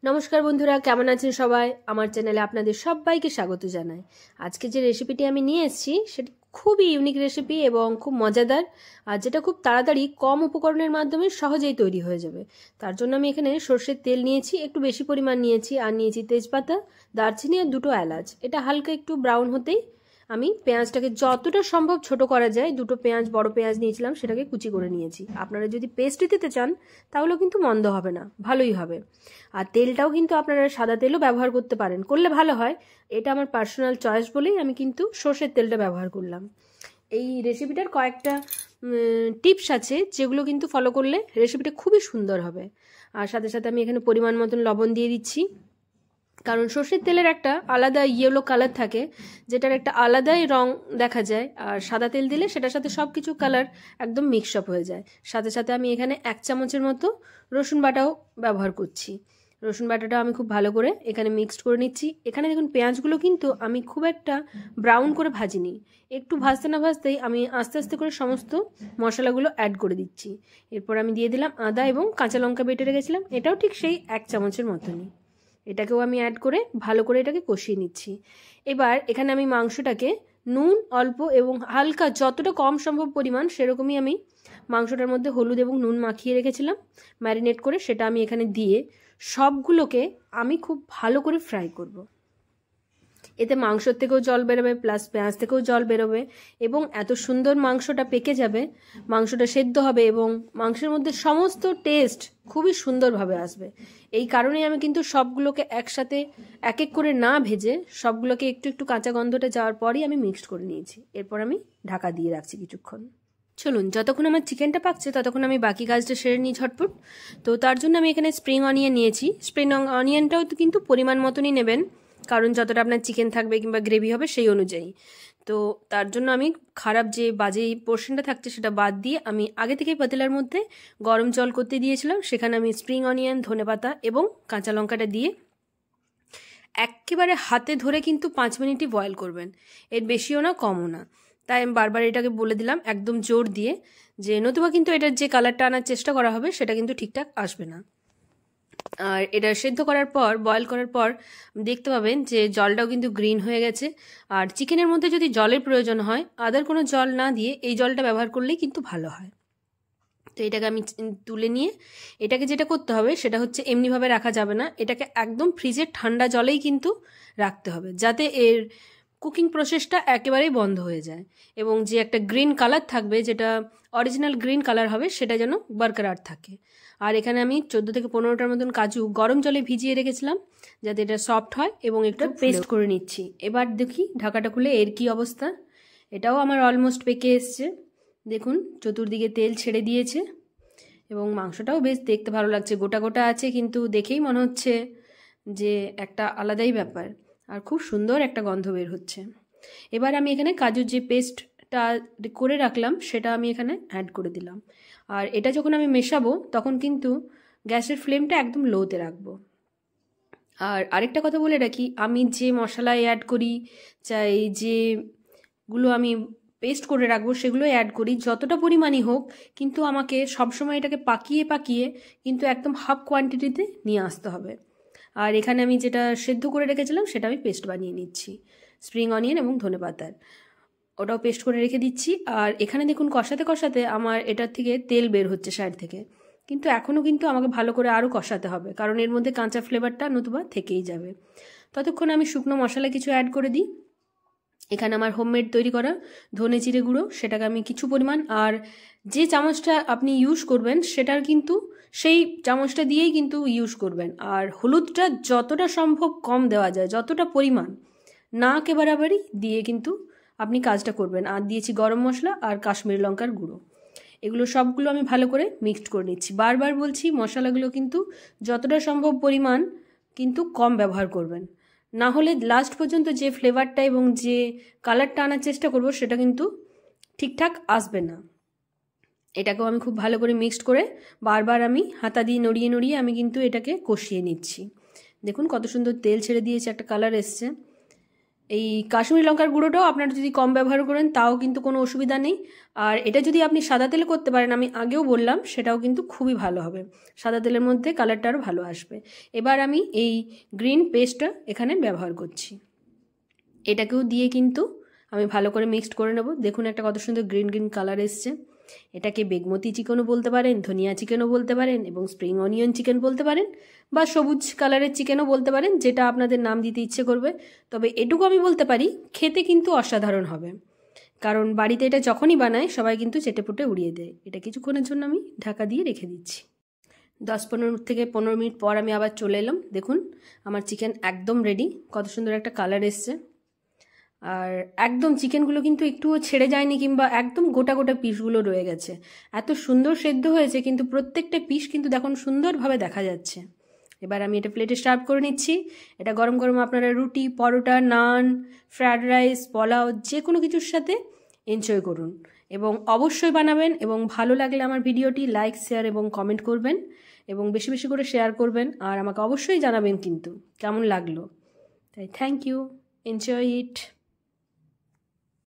নমস্কার বন্ধুরা, কেমন আছেন সবাই? আমার চ্যানেলে আপনাদের সবাইকে স্বাগত জানাই। আজকে যে রেসিপিটি আমি নিয়ে এসেছি সেটা খুবই ইউনিক রেসিপি এবং খুব মজাদার, আর যেটা খুব তাড়াতাড়ি কম উপকরণের মাধ্যমে সহজেই তৈরি হয়ে যাবে। তার জন্য আমি এখানে সর্ষের তেল নিয়েছি, একটু বেশি পরিমাণ নিয়েছি, আর নিয়েছি তেজপাতা, দারচিনি আর দুটো এলাচ। এটা হালকা একটু ব্রাউন হতেই আমি পেঁয়াজটাকে যতটা সম্ভব ছোট করা যায়, দুটো পেঁয়াজ, বড় পেঁয়াজ নিয়েছিলাম, সেটাকে কুচি করে নিয়েছি। আপনারা যদি পেস্ট দিতে চান তাহলেও কিন্তু মন্দ হবে না, ভালোই হবে। আর তেলটাও কিন্তু আপনারা সাদা তেলও ব্যবহার করতে পারেন, করলে ভালো হয়। এটা আমার পার্সোনাল চয়েস বলেই আমি কিন্তু সর্ষের তেলটা ব্যবহার করলাম। এই রেসিপিটার কয়েকটা টিপস আছে যেগুলো কিন্তু ফলো করলে রেসিপিটা খুবই সুন্দর হবে। আর সাথে সাথে আমি এখানে পরিমাণ মতন লবণ দিয়ে দিচ্ছি, কারণ সর্ষের তেলের একটা আলাদা ইয়েলো কালার থাকে, যেটার একটা আলাদাই রং দেখা যায়। আর সাদা তেল দিলে সেটার সাথে সব কিছু কালার একদম মিক্স আপ হয়ে যায়। সাথে সাথে আমি এখানে 1 চামচের মতো রসুন বাটাও ব্যবহার করছি। রসুন বাটাটা আমি খুব ভালো করে এখানে মিক্সড করে নিচ্ছি। এখানে দেখুন পেঁয়াজগুলো কিন্তু আমি খুব একটা ব্রাউন করে ভাজিনি, একটু ভাজতে না ভাজতেই আমি আস্তে আস্তে করে সমস্ত মশলাগুলো অ্যাড করে দিচ্ছি। এরপর আমি দিয়ে দিলাম আদা এবং কাঁচা লঙ্কা বেটে রেখেছিলাম, এটাও ঠিক সেই 1 চামচের মতনই। এটাকেও আমি অ্যাড করে ভালো করে এটাকে কষিয়ে নিচ্ছি। এবার এখানে আমি মাংসটাকে নুন অল্প এবং হালকা, যতটা কম সম্ভব পরিমাণ সেরকমই আমি মাংসটার মধ্যে হলুদ এবং নুন মাখিয়ে রেখেছিলাম ম্যারিনেট করে, সেটা আমি এখানে দিয়ে সবগুলোকে আমি খুব ভালো করে ফ্রাই করব। এতে মাংসর থেকেও জল বেরোবে, প্লাস পেঁয়াজ থেকেও জল বেরোবে, এবং এত সুন্দর মাংসটা পেকে যাবে, মাংসটা সেদ্ধ হবে এবং মাংসের মধ্যে সমস্ত টেস্ট খুবই সুন্দরভাবে আসবে। এই কারণেই আমি কিন্তু সবগুলোকে একসাথে এক এক করে না ভেজে সবগুলোকে একটু একটু কাঁচা গন্ধটা যাওয়ার পরই আমি মিক্সড করে নিয়েছি। এরপর আমি ঢাকা দিয়ে রাখছি কিছুক্ষণ। চলুন, যতক্ষণ আমার চিকেনটা পাকছে ততক্ষণ আমি বাকি কাজটা সেরে নিই ঝটপট। তো তার জন্য আমি এখানে স্প্রিং অনিয়ন নিয়েছি। স্প্রিং অনিয়নটাও কিন্তু পরিমাণ মতনই নেবেন, কারণ যতটা আপনার চিকেন থাকবে কিংবা গ্রেভি হবে সেই অনুযায়ী। তো তার জন্য আমি খারাপ যে বাজে পোর্শনটা থাকছে সেটা বাদ দিয়ে আমি আগে থেকেই পাতিলার মধ্যে গরম জল করতে দিয়েছিলাম। সেখানে আমি স্প্রিং অনিয়ন, ধনেপাতা এবং কাঁচা লঙ্কাটা দিয়ে একেবারে হাতে ধরে কিন্তু 5 মিনিটই বয়েল করবেন, এর বেশিও না কমও না। তাই আমি বারবার এটাকে বলে দিলাম একদম জোর দিয়ে, যে নতুবা কিন্তু এটার যে কালারটা আনার চেষ্টা করা হবে সেটা কিন্তু ঠিকঠাক আসবে না। আর এটা সেদ্ধ করার পর, বয়েল করার পর দেখতে পাবেন যে জলটাও কিন্তু গ্রিন হয়ে গেছে। আর চিকেনের মধ্যে যদি জলের প্রয়োজন হয়, আদার কোনো জল না দিয়ে এই জলটা ব্যবহার করলেই কিন্তু ভালো হয়। তো এটাকে আমি তুলে নিয়ে, এটাকে যেটা করতে হবে সেটা হচ্ছে এমনিভাবে রাখা যাবে না, এটাকে একদম ফ্রিজের ঠান্ডা জলেই কিন্তু রাখতে হবে, যাতে এর কুকিং প্রসেসটা একেবারেই বন্ধ হয়ে যায় এবং যে একটা গ্রিন কালার থাকবে, যেটা অরিজিনাল গ্রিন কালার হবে, সেটা যেন বরকরার থাকে। আর এখানে আমি 14 থেকে 15টার মতন কাজু গরম জলে ভিজিয়ে রেখেছিলাম যাতে এটা সফট হয়, এবং একটু পেস্ট করে নিচ্ছি। এবার দেখি ঢাকাটা খুলে এর কি অবস্থা। এটাও আমার অলমোস্ট পেকে এসছে, দেখুন চতুর্দিকে তেল ছেড়ে দিয়েছে এবং মাংসটাও বেশ দেখতে ভালো লাগছে, গোটা গোটা আছে, কিন্তু দেখেই মনে হচ্ছে যে একটা আলাদাই ব্যাপার, আর খুব সুন্দর একটা গন্ধ বের হচ্ছে। এবার আমি এখানে কাজুর যে পেস্টটা করে রাখলাম সেটা আমি এখানে অ্যাড করে দিলাম। আর এটা যখন আমি মেশাবো তখন কিন্তু গ্যাসের ফ্লেমটা একদম লোতে রাখবো। আর আরেকটা কথা বলে রাখি, আমি যে মশলা অ্যাড করি, চাই যেগুলো আমি পেস্ট করে রাখবো সেগুলো অ্যাড করি যতটা পরিমাণই হোক, কিন্তু আমাকে সবসময় এটাকে পাকিয়ে পাকিয়ে কিন্তু একদম হাফ কোয়ান্টিটিতে নিয়ে আসতে হবে। আর এখানে আমি যেটা সেদ্ধ করে রেখেছিলাম সেটা আমি পেস্ট বানিয়ে নিচ্ছি, স্প্রিং অনিয়ন এবং ধনেপাতার, ওটাও পেস্ট করে রেখে দিচ্ছি। আর এখানে দেখুন কষাতে কষাতে আমার এটার থেকে তেল বের হচ্ছে সাইড থেকে, কিন্তু এখনও কিন্তু আমাকে ভালো করে আরও কষাতে হবে, কারণ এর মধ্যে কাঁচা ফ্লেভারটা নতুবা থেকেই যাবে। ততক্ষণ আমি শুকনো মশলা কিছু অ্যাড করে দিই। এখানে আমার হোমমেড তৈরি করা ধনে জিরে গুঁড়ো, সেটাকে আমি কিছু পরিমাণ, আর যে চামচটা আপনি ইউজ করবেন সেটার কিন্তু সেই চামচটা দিয়েই কিন্তু ইউজ করবেন। আর হলুদটা যতটা সম্ভব কম দেওয়া যায়, যতটা পরিমাণ, না কে বাড়াবাড়ি দিয়ে কিন্তু আপনি কাজটা করবেন। আর দিয়েছি গরম মশলা আর কাশ্মীরি লঙ্কার গুঁড়ো, এগুলো সবগুলো আমি ভালো করে মিক্সড করে নিচ্ছি। বারবার বলছি মশলাগুলো কিন্তু যতটা সম্ভব পরিমাণ কিন্তু কম ব্যবহার করবেন, না হলে লাস্ট পর্যন্ত যে ফ্লেভারটা এবং যে কালারটা আনার চেষ্টা করব সেটা কিন্তু ঠিকঠাক আসবে না। এটাকেও আমি খুব ভালো করে মিক্সড করে বারবার আমি হাতা দিয়ে নড়িয়ে নড়িয়ে আমি কিন্তু এটাকে কষিয়ে নিচ্ছি। দেখুন কত সুন্দর তেল ছেড়ে দিয়েছে, একটা কালার এসছে। এই কাশ্মীরি লঙ্কার গুঁড়োটাও আপনারা যদি কম ব্যবহার করেন তাও কিন্তু কোনো অসুবিধা নেই। আর এটা যদি আপনি সাদা তেলে করতে পারেন, আমি আগেও বললাম, সেটাও কিন্তু খুবই ভালো হবে। সাদা তেলের মধ্যে কালারটা আরও ভালো আসবে। এবার আমি এই গ্রিন পেস্টটা এখানে ব্যবহার করছি। এটাকেও দিয়ে কিন্তু আমি ভালো করে মিক্সড করে নেব। দেখুন একটা কত সুন্দর গ্রিন গ্রিন কালার এসছে। এটাকে বেগমতি চিকেনও বলতে পারেন, ধনিয়া চিকেনও বলতে পারেন, এবং স্প্রিং অনিয়ন চিকেন বলতে পারেন, বা সবুজ কালারের চিকেনও বলতে পারেন, যেটা আপনাদের নাম দিতে ইচ্ছে করবে। তবে এটুকু আমি বলতে পারি, খেতে কিন্তু অসাধারণ হবে। কারণ বাড়িতে এটা যখনই বানায় সবাই কিন্তু চেটেপুটে উড়িয়ে দেয়। এটা কিছুক্ষণের জন্য আমি ঢাকা দিয়ে রেখে দিচ্ছি। 10-15 থেকে 15 মিনিট পর আমি আবার চলে এলাম। দেখুন আমার চিকেন একদম রেডি। কত সুন্দর একটা কালার এসছে। আর একদম চিকেনগুলো কিন্তু একটুও ছেড়ে যায়নি, কিংবা একদম গোটা গোটা পিসগুলো রয়ে গেছে। এত সুন্দর সেদ্ধ হয়েছে, কিন্তু প্রত্যেকটা পিস কিন্তু দেখুন সুন্দরভাবে দেখা যাচ্ছে। এবার আমি এটা প্লেটে সার্ভ করে নিচ্ছি। এটা গরম গরম আপনারা রুটি, পরোটা, নান, ফ্রায়েড রাইস, পোলাও যে কোনো কিছুর সাথে এনজয় করুন। এবং অবশ্যই বানাবেন, এবং ভালো লাগলে আমার ভিডিওটি লাইক, শেয়ার এবং কমেন্ট করবেন, এবং বেশি বেশি করে শেয়ার করবেন। আর আমাকে অবশ্যই জানাবেন কিন্তু কেমন লাগলো। তাই থ্যাংক ইউ, এনজয় ইট।